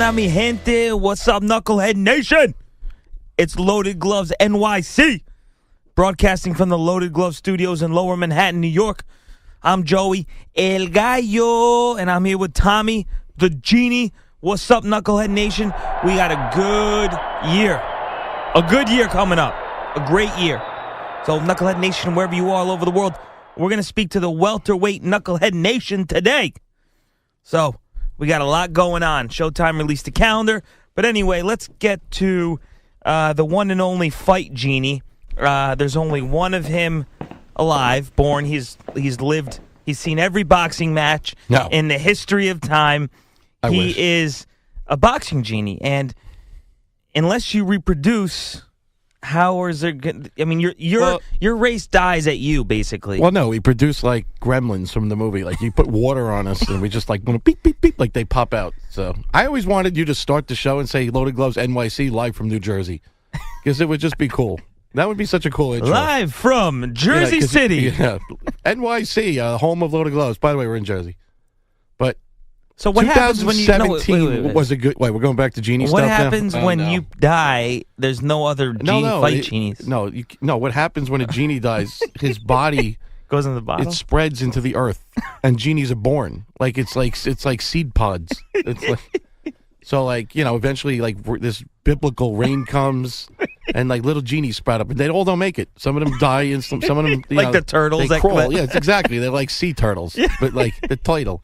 onda, mi gente? What's up, Knucklehead Nation? It's Loaded Gloves NYC, broadcasting from the Loaded Glove Studios in Lower Manhattan, New York. I'm Joey El Gallo, and I'm here with Tommy, the Genie. What's up, Knucklehead Nation? We got a good year. A good year coming up. A great year. So, Knucklehead Nation, wherever you are all over the world, we're going to speak to the Welterweight Knucklehead Nation today. So, we got a lot going on. Showtime released a calendar. But anyway, let's get to the one and only Fight Genie. There's only one of him alive, born. He's seen every boxing match in the history of time. He is a boxing genie, and unless you reproduce, how is there? I mean, your race dies at you, basically. Well, no, we produce like gremlins from the movie. Like you put water on us, and we just like beep beep beep, like they pop out. So I always wanted you to start the show and say "Loaded Gloves NYC" live from New Jersey, because it would just be cool. That would be such a cool intro. Live from Jersey City. Yeah. NYC, home of Loaded Gloves. By the way, we're in Jersey. But so what happens when you... 2017 was a good... Wait, we're going back to Genie stuff now? What happens when you die? There's no other fight genies. No, what happens when a genie dies, his body... goes in the bottle? It spreads into the earth, and genies are born. It's like seed pods. It's like... So, eventually, this biblical rain comes, and, little genies sprout up. And they all don't make it. Some of them die, and some of them, the turtles. They crawl. Yeah, exactly. They're like sea turtles. But, the title.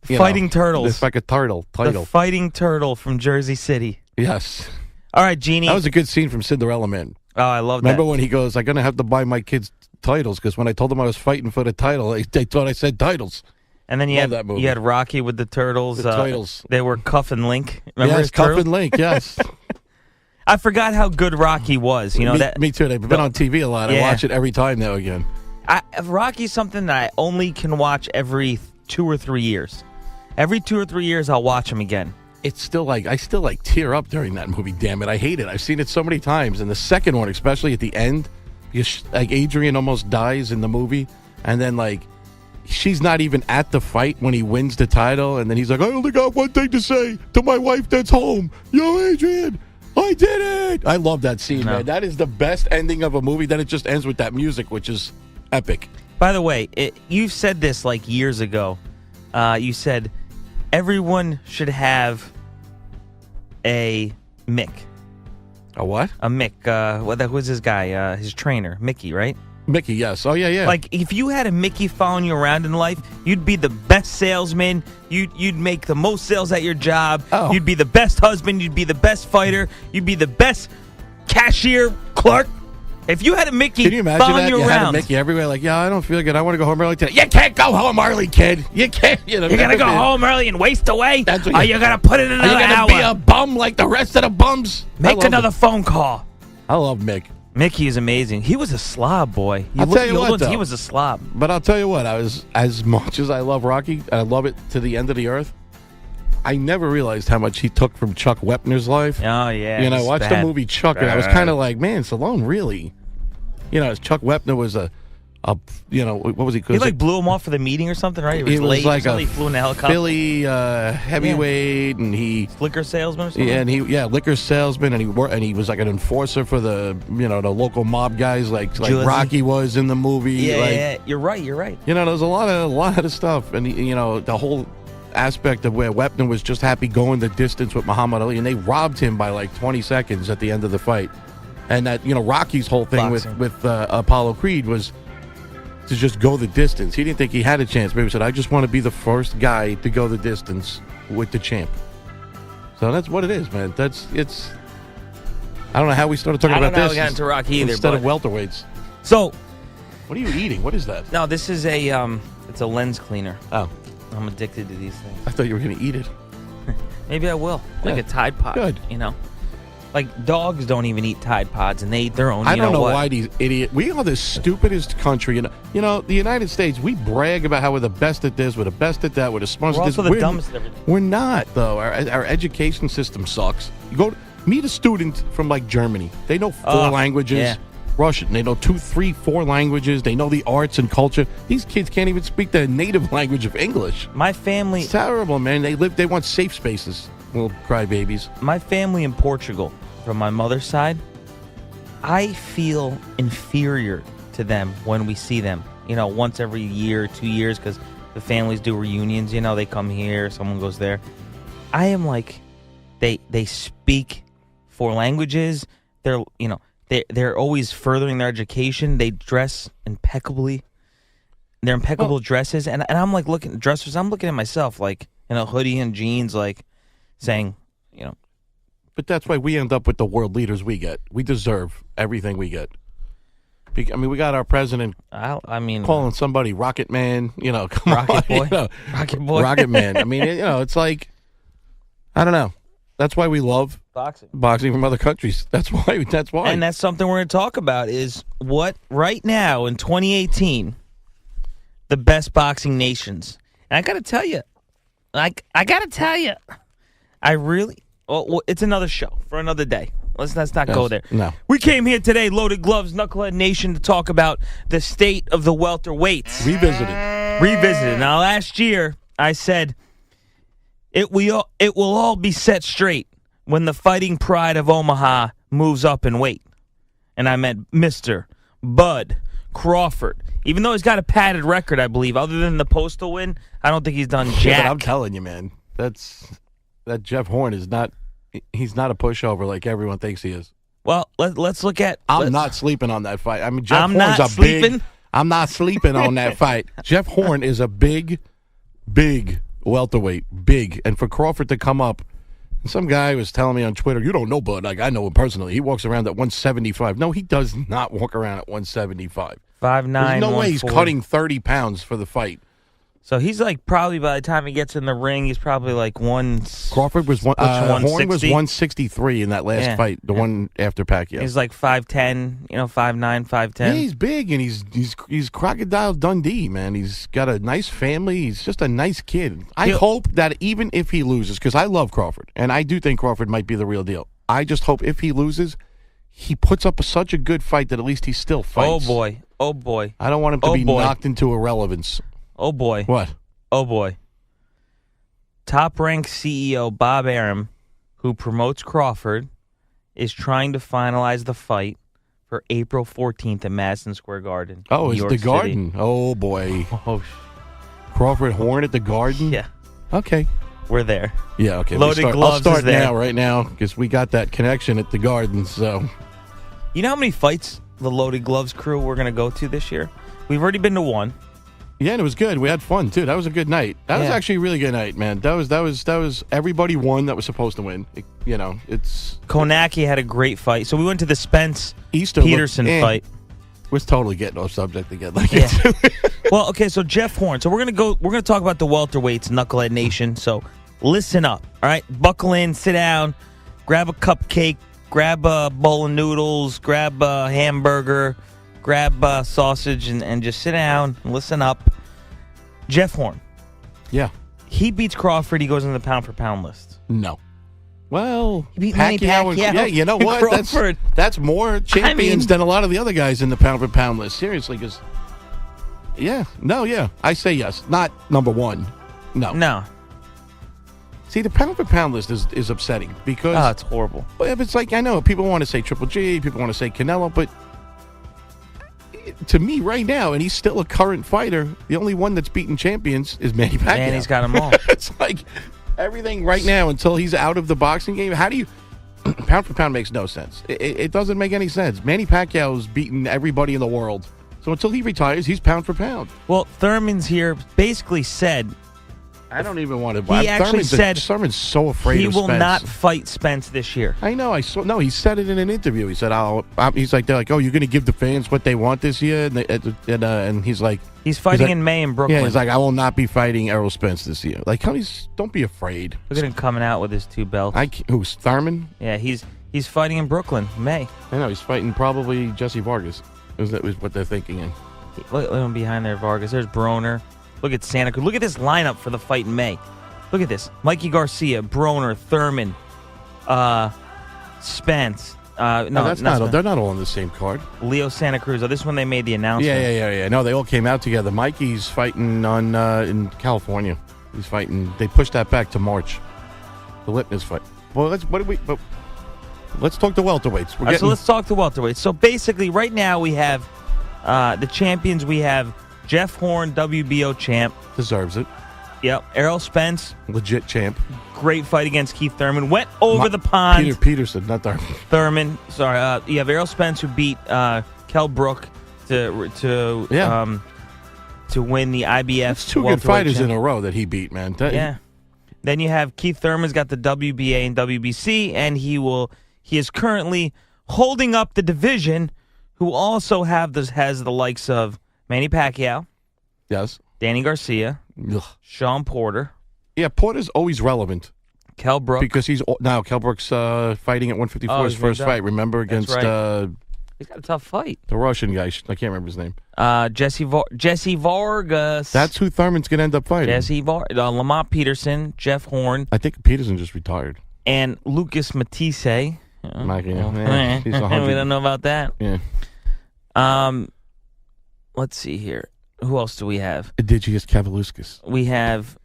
Fighting turtles. It's like a turtle. The fighting turtle from Jersey City. Yes. All right, Genie. That was a good scene from Cinderella Man. Oh, I love that. Remember when he goes, I'm going to have to buy my kids titles, because when I told them I was fighting for the title, they thought I said titles. And then you had Rocky with the turtles. The turtles. They were Cuff and Link. Remember his Cuff and Link, yes. I forgot how good Rocky was. Me too. They've been on TV a lot. I watch it every time now again. Rocky's something that I only can watch every 2 or 3 years. Every 2 or 3 years, I'll watch him again. It's still I still tear up during that movie. Damn it, I hate it. I've seen it so many times. And the second one, especially at the end, because Adrian almost dies in the movie, and then she's not even at the fight when he wins the title, and then he's like, I only got one thing to say to my wife that's home. Yo, Adrian, I did it. I love that scene, man. That is the best ending of a movie. Then it just ends with that music, which is epic. By the way, you said this years ago. You said everyone should have a Mick. A what? A Mick. Who's this guy? His trainer, Mickey, right? Mickey, yes. Oh, yeah. If you had a Mickey following you around in life, you'd be the best salesman. You'd make the most sales at your job. Oh. You'd be the best husband. You'd be the best fighter. You'd be the best cashier clerk. If you had a Mickey following you around. Had a Mickey everywhere, I don't feel good. I want to go home early today. You can't go home early, kid. You can't. You're going to go home early and waste away? That's what you're going to put in another hour. Are you going to be a bum like the rest of the bums? Make another phone call. I love Mick. Mickey is amazing. He was a slob, boy. I'll tell you what, he was a slob. But I'll tell you what, as much as I love Rocky, and I love it to the end of the earth, I never realized how much he took from Chuck Wepner's life. Oh, yeah. I watched the movie Chuck, and I was kind of like, man, Stallone really... Chuck Wepner was what was he? He blew him off for the meeting or something, right? He was late. He flew in a helicopter. Philly heavyweight, and he liquor salesman or something. Yeah, and liquor salesman, and he was like an enforcer for the the local mob guys, like Rocky was in the movie. Yeah, you're right. There's a lot of stuff, and the whole aspect of where Wepner was just happy going the distance with Muhammad Ali, and they robbed him by 20 seconds at the end of the fight. And that, Rocky's whole thing with Apollo Creed was to just go the distance. He didn't think he had a chance. But he said, I just want to be the first guy to go the distance with the champ. So that's what it is, man. It's. I don't know how we started talking about this. I don't know how we got into Rocky either. Instead of welterweights. So. What are you eating? What is that? No, this is it's a lens cleaner. Oh. I'm addicted to these things. I thought you were going to eat it. Maybe I will. Like a Tide Pod. Good. Dogs don't even eat Tide Pods, and they eat their own. I don't know why these idiots. We are the stupidest country. The United States, we brag about how we're the best at this, we're the best at that, we're the smartest at this. We're the dumbest at everything. We're not, though. Our education system sucks. You go meet a student from Germany. They know 4 languages. Yeah. Russian. They know 2, 3, 4 languages. They know the arts and culture. These kids can't even speak their native language of English. My family... It's terrible, man. They want safe spaces. little crybabies. My family in Portugal, from my mother's side, I feel inferior to them when we see them. Once every year, 2 years, because the families do reunions. They come here, someone goes there. I am like, they speak 4 languages. They're always furthering their education. They dress impeccably. They're impeccable dresses, and I'm like looking at dressers. I'm looking at myself like in a hoodie and jeans, like saying, But that's why we end up with the world leaders we get. We deserve everything we get. We got our president calling somebody Rocket Man, Rocket Boy. Rocket Boy. Rocket Man. It's like, I don't know. That's why we love boxing from other countries. That's why. And that's something we're going to talk about is what right now in 2018, the best boxing nations. And I got to tell you, it's another show for another day. Let's not go there. No. We came here today, Loaded Gloves, Knucklehead Nation, to talk about the state of the welterweights. Revisited. Now, last year, I said, it will all be set straight when the Fighting Pride of Omaha moves up in weight. And I meant Mr. Bud Crawford. Even though he's got a padded record, I believe, other than the postal win, I don't think he's done jack. Yeah, but I'm telling you, man, that Jeff Horn is not. He's not a pushover like everyone thinks he is. Well, let's look at. I'm not sleeping on that fight. Jeff I'm Horn's not sleeping. I'm not sleeping on that fight. Jeff Horn is a big welterweight, big, and for Crawford to come up. Some guy was telling me on Twitter, you don't know Bud. Like, I know him personally. He walks around at 175. No, he does not walk around at 175. 5'9", There's no way he's 140. cutting 30 pounds for the fight. So he's like probably by the time he gets in the ring, he's probably like one. Crawford was Horn was 160? 163 in that last fight, the one after Pacquiao. He's like 5'10", 5'9", 5'10". Yeah, he's big and he's Crocodile Dundee, man. He's got a nice family. He's just a nice kid. I hope that even if he loses, because I love Crawford and I do think Crawford might be the real deal. I just hope if he loses, he puts up such a good fight that at least he still fights. Oh boy. I don't want him to be knocked into irrelevance. Oh boy. What? Oh boy. Top-ranked CEO Bob Arum, who promotes Crawford, is trying to finalize the fight for April 14th at Madison Square Garden. Oh, it's the Garden. Oh boy. Crawford Horn at the Garden? Yeah. Okay. We're there. Yeah, okay. Loaded Gloves I'll start is there. now, right now, because we got that connection at the Garden, so. You know how many fights the Loaded Gloves crew we're going to go to this year? We've already been to one. Yeah, and it was good. We had fun too. That was a good night. That was actually a really good night, man. That was everybody won that was supposed to win. It's Konaki had a great fight. So we went to the Spence Easter Peterson fight. We're totally getting off subject again. Well, okay, so Jeff Horn. So we're gonna talk about the welterweights, Knucklehead Nation. So listen up, all right? Buckle in, sit down, grab a cupcake, grab a bowl of noodles, grab a hamburger, grab sausage, and just sit down and listen up. Jeff Horn. Yeah. He beats Crawford. He goes in the pound-for-pound list. No. Well, he beat Pacquiao. Yeah, you know what? Crawford. That's more champions than a lot of the other guys in the pound-for-pound list. Seriously, because... Yeah. I say yes. Not number one. No. See, the pound-for-pound list is upsetting because... Oh, it's horrible. If it's like, I know, people want to say Triple G, people want to say Canelo, but... To me, right now, and he's still a current fighter, the only one that's beaten champions is Manny Pacquiao. And he's got them all. It's like everything right now until he's out of the boxing game. How do you... Pound for pound makes no sense. It doesn't make any sense. Manny Pacquiao's beaten everybody in the world. So until he retires, he's pound for pound. Well, Thurman's here basically said... I don't even want to... He actually said... Thurman's so afraid of Spence. He will not fight Spence this year. I know. No, he said it in an interview. He said, he's like, they're like, oh, you're going to give the fans what they want this year? And he's like... He's fighting in May in Brooklyn. Yeah, he's like, I will not be fighting Errol Spence this year. Like, don't be afraid. Look at him coming out with his 2 belts. Who's Thurman? Yeah, he's fighting in Brooklyn in May. I know. He's fighting probably Jesse Vargas. Is what they're thinking in. Look at him behind there, Vargas. There's Broner. Look at Santa Cruz. Look at this lineup for the fight in May. Look at this. Mikey Garcia, Broner, Thurman, Spence. They're not all on the same card. Leo Santa Cruz. This one they made the announcement. Yeah. No, they all came out together. Mikey's fighting in California. He's fighting. They pushed that back to March. The Lipness fight. Well, let's talk the welterweights. All right, so let's talk the welterweights. So basically, right now we have the champions. We have Jeff Horn, WBO champ. Deserves it. Yep. Errol Spence. Legit champ. Great fight against Keith Thurman. Went over the pond. Peter Peterson, not Thurman. Thurman. Sorry. You have Errol Spence, who beat Kell Brook to win the IBF. That's two good fighters in a row that he beat, man. Yeah. Then you have Keith Thurman's got the WBA and WBC, and he is currently holding up the division. Who also has the likes of Manny Pacquiao. Yes. Danny Garcia. Ugh. Sean Porter. Yeah, Porter's always relevant. Kell Brook. Because Kell Brook's fighting at 154 his first fight. Remember against he's got a tough fight. The Russian guy. I can't remember his name. Jesse Vargas. That's who Thurman's going to end up fighting. Jesse Vargas. Lamont Peterson. Jeff Horn. I think Peterson just retired. And Lucas Matisse. He's 100. We don't know about that. Yeah. Let's see here. Who else do we have? Egidius Kavaluskas. We have.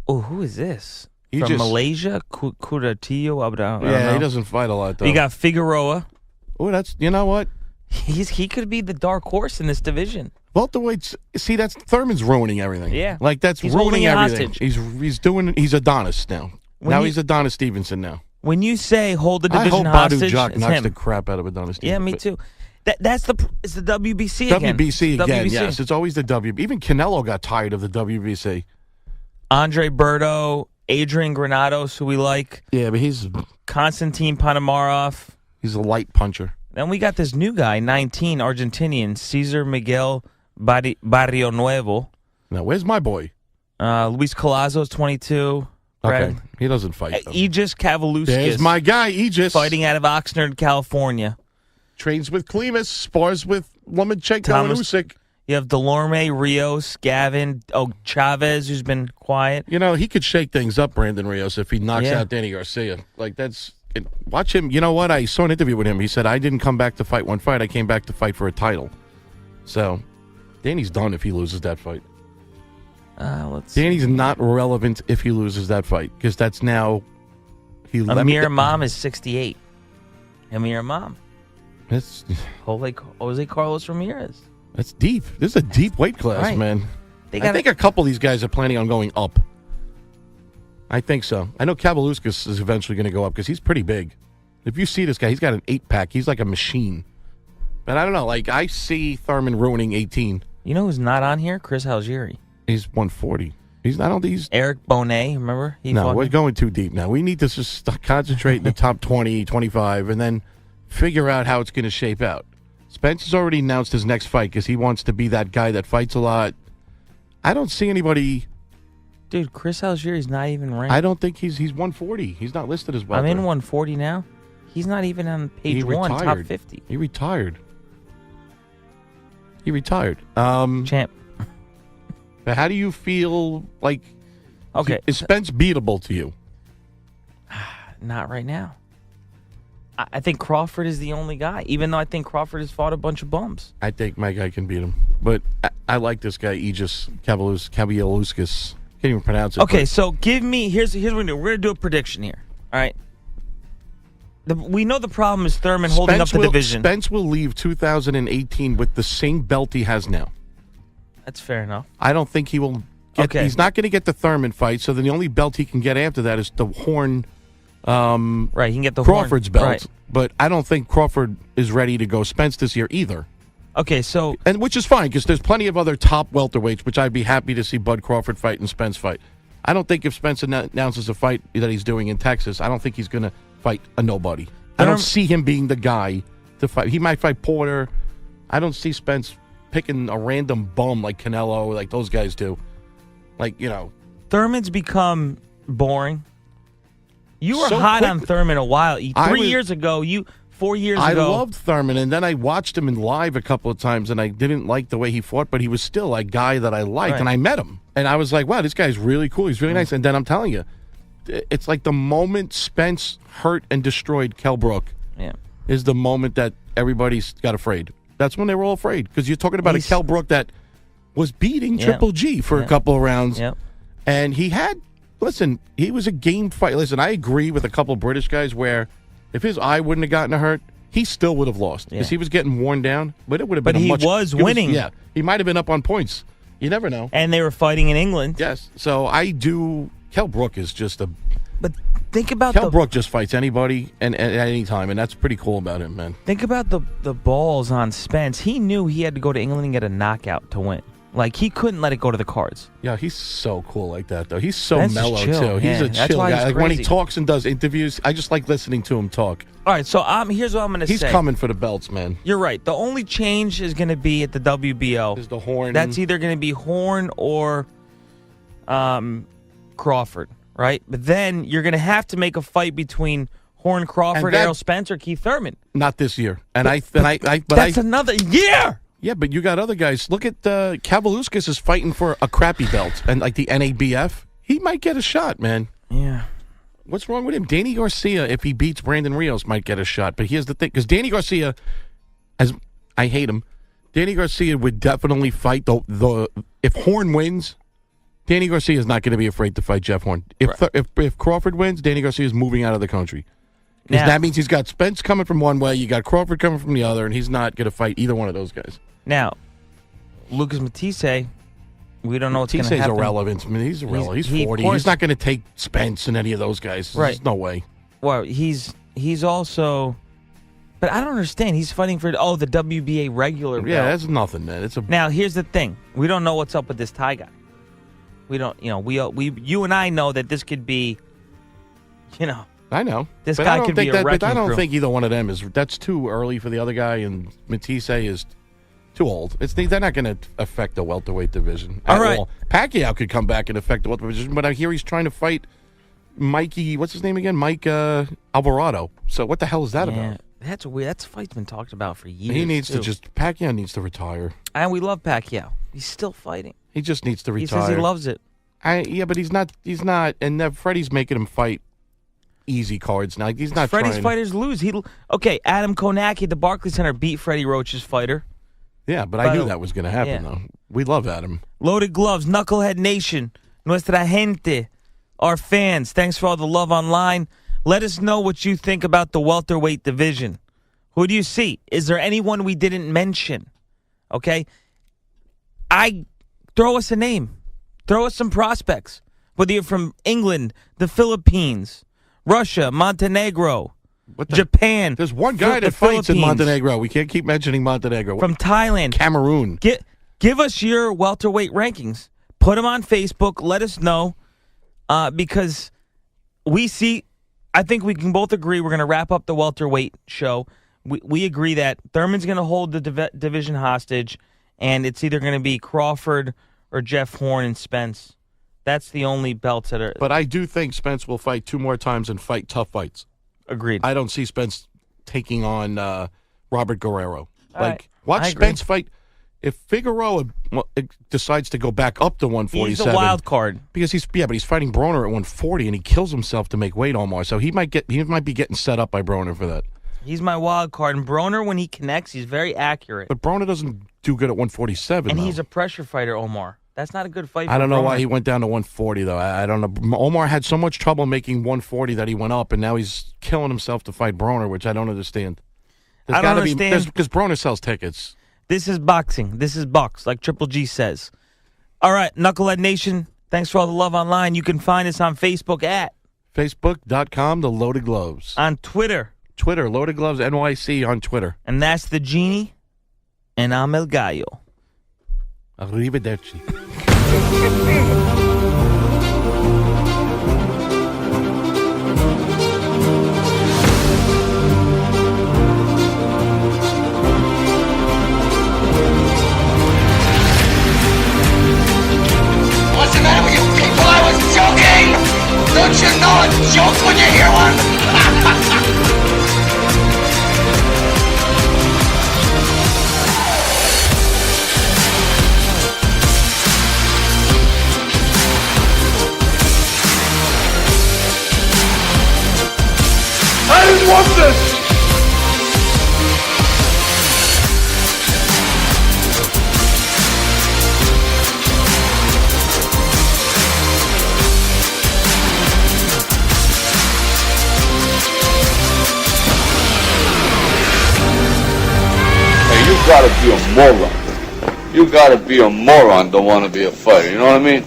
Oh, who is this? From Malaysia? Kuratillo Abdul. Yeah, he doesn't fight a lot though. You got Figueroa. Oh, that's, you know what? He could be the dark horse in this division. Welterweights. See, that's Thurman's ruining everything. Yeah, like he's ruining everything. Hostage. He's Adonis now. He's Adonis Stevenson now. When you say hold the division I hope hostage, Badu Jock knocks him. The crap out of Adonis Stevenson. Yeah, me too. It's the WBC again. WBC again. Yes, it's always the WBC. Even Canelo got tired of the WBC. Andre Berto, Adrian Granados, who we like. Yeah, but he's Konstantin Panamarov. He's a light puncher. Then we got this new guy, 19, Argentinian, Cesar Miguel Barrio Nuevo. Now, where's my boy? Luis Colazo is 22. Okay, he doesn't fight. Aegis Kavaluskas. There's my guy, Aegis. Fighting out of Oxnard, California. Trains with Klimas, spars with Lomachenko and Usyk. You have Delorme, Rios, Gavin, Chavez, who's been quiet. You know, he could shake things up, Brandon Rios, if he knocks out Danny Garcia. Watch him. You know what? I saw an interview with him. He said, I didn't come back to fight one fight. I came back to fight for a title. So, Danny's done if he loses that fight. Danny's not relevant if he loses that fight, because that's now... Amir Imam is 68. Amir Imam. That's Jose Carlos Ramirez. That's deep. This is a deep weight class, man. I think a couple of these guys are planning on going up. I think so. I know Kavaluskas is eventually going to go up because he's pretty big. If you see this guy, he's got an 8-pack. He's like a machine. But I don't know. Like, I see Thurman ruining 18. You know who's not on here? Chris Algieri. He's 140. He's not on these. Eric Bonet, remember? We're going too deep now. We need to just concentrate in the top 20, 25, and then figure out how it's going to shape out. Spence has already announced his next fight because he wants to be that guy that fights a lot. I don't see anybody. Dude, Chris Algieri's not even ranked. I don't think he's 140. He's not listed as well. I'm in 140 now. He's not even on page 1, top 50. He retired. Champ. But how do you feel like... Okay. Is Spence beatable to you? Not right now. I think Crawford is the only guy, even though I think Crawford has fought a bunch of bums. I think my guy can beat him. But I like this guy, Aegis Kavaluskas. Can't even pronounce it. Okay, so give me... Here's what we're going to do. We're going to do a prediction here. All right? We know the problem is Thurman holding up the division. Spence will leave 2018 with the same belt he has now. That's fair enough. I don't think he will get... He's not going to get the Thurman fight, so then the only belt he can get after that is the Horn... right, he can get the Crawford's belt, right. But I don't think Crawford is ready to go Spence this year either. Okay, so... And which is fine, because there's plenty of other top welterweights, which I'd be happy to see Bud Crawford fight and Spence fight. I don't think if Spence announces a fight that he's doing in Texas, I don't think he's going to fight a nobody. I don't see him being the guy to fight. He might fight Porter. I don't see Spence picking a random bum like Canelo, like those guys do. Like, you know. Thurman's become boring. You were hot on Thurman a while. 4 years ago. I loved Thurman, and then I watched him in live a couple of times, and I didn't like the way he fought, but he was still a guy that I liked, and I met him. And I was like, wow, this guy's really cool. He's really nice. And then I'm telling you, it's like the moment Spence hurt and destroyed Kell Brook is the moment that everybody's got afraid. That's when they were all afraid, because you're talking about a Kell Brook that was beating Triple G for a couple of rounds, and he had listen, he was a game fight. Listen, I agree with a couple British guys where if his eye wouldn't have gotten hurt, he still would have lost because he was getting worn down. But it would have been. But he was winning. He might have been up on points. You never know. And they were fighting in England. Yes. So I do. Kell Brook is just a. But think about Kell Brook just fights anybody and at any time, and that's pretty cool about him, man. Think about the balls on Spence. He knew he had to go to England and get a knockout to win. Like, he couldn't let it go to the cards. Yeah, he's so cool like that, though. He's so Spence mellow, chill. too. He's a That's chill why guy. he's Like, when he crazy. talks and does interviews, I just like listening to him talk. All right, so here's what I'm going to say. He's coming for the belts, man. You're right. The only change is going to be at the WBO. Is the Horn. That's either going to be Horn or Crawford, right? But then you're going to have to make a fight between Horn, Crawford, Errol Spence, or Keith Thurman. Not this year. And That's another year. Yeah, but you got other guys. Look at Kavaluskas is fighting for a crappy belt, and like the NABF, he might get a shot, man. Yeah. What's wrong with him? Danny Garcia, if he beats Brandon Rios, might get a shot. But here's the thing, because Danny Garcia, as I hate him, Danny Garcia would definitely fight the if Horn wins. Danny Garcia is not going to be afraid to fight Jeff Horn. If Crawford wins, Danny Garcia is moving out of the country. Because that means he's got Spence coming from one way, you got Crawford coming from the other, and he's not going to fight either one of those guys. Now, Lucas Matisse, we don't know what's going to happen. Matisse's irrelevant. I mean, he's irrelevant. He's 40. Course, he's not going to take Spence and any of those guys. Right. There's no way. Well, he's also... But I don't understand. He's fighting for, the WBA regular belt. Yeah, that's nothing, man. Now, here's the thing. We don't know what's up with this Thai guy. We don't, you and I know that this could be, I know. This guy could be a wrecking But I don't crew. think either one of them is. That's too early for the other guy, and Matisse is too old. They're not going to affect the welterweight division at all. Pacquiao could come back and affect the welterweight division, but I hear he's trying to fight Mikey. What's his name again? Mike Alvarado. So what the hell is that about? That's weird. That's a fight's been talked about for years. He needs to Pacquiao needs to retire. And we love Pacquiao. He's still fighting. He just needs to retire. He says he loves it. But he's not. And Freddie's making him fight easy cards now. He's not. Freddie's fighters lose. Adam Konaki at the Barclays Center beat Freddie Roach's fighter. Yeah, but I knew that was going to happen, though. We love Adam. Loaded Gloves, Knucklehead Nation, Nuestra Gente, our fans. Thanks for all the love online. Let us know what you think about the welterweight division. Who do you see? Is there anyone we didn't mention? Okay? Throw us a name. Throw us some prospects. Whether you're from England, the Philippines, Russia, Montenegro, Japan. There's one guy that fights in Montenegro. We can't keep mentioning Montenegro. From Thailand. Cameroon. Give us your welterweight rankings. Put them on Facebook. Let us know. Because I think we can both agree we're going to wrap up the welterweight show. We agree that Thurman's going to hold the division hostage, and it's either going to be Crawford or Jeff Horn and Spence. That's the only belts that are... But I do think Spence will fight 2 more times and fight tough fights. Agreed. I don't see Spence taking on Robert Guerrero. Watch I Spence fight. If Figueroa decides to go back up to 147... He's the wild card. Because he's fighting Broner at 140, and he kills himself to make weight, Omar. So he might be getting set up by Broner for that. He's my wild card. And Broner, when he connects, he's very accurate. But Broner doesn't do good at 147, And though. he's a pressure fighter, Omar. That's not a good fight for I don't know Broner. why he went down to 140, though. I don't know. Omar had so much trouble making 140 that he went up, and now he's killing himself to fight Broner, which I don't understand. I don't understand. Because Broner sells tickets. This is boxing. This is box, like Triple G says. All right, Knucklehead Nation, thanks for all the love online. You can find us on Facebook at... Facebook.com, The Loaded Gloves. On Twitter. Twitter, Loaded Gloves NYC on Twitter. And that's the Genie, and I'm El Gallo. Arrivederci. What's the matter with you people? I was joking! Don't you know a joke when you hear one? gotta be a moron. You gotta be a moron to want to be a fighter. You know what I mean?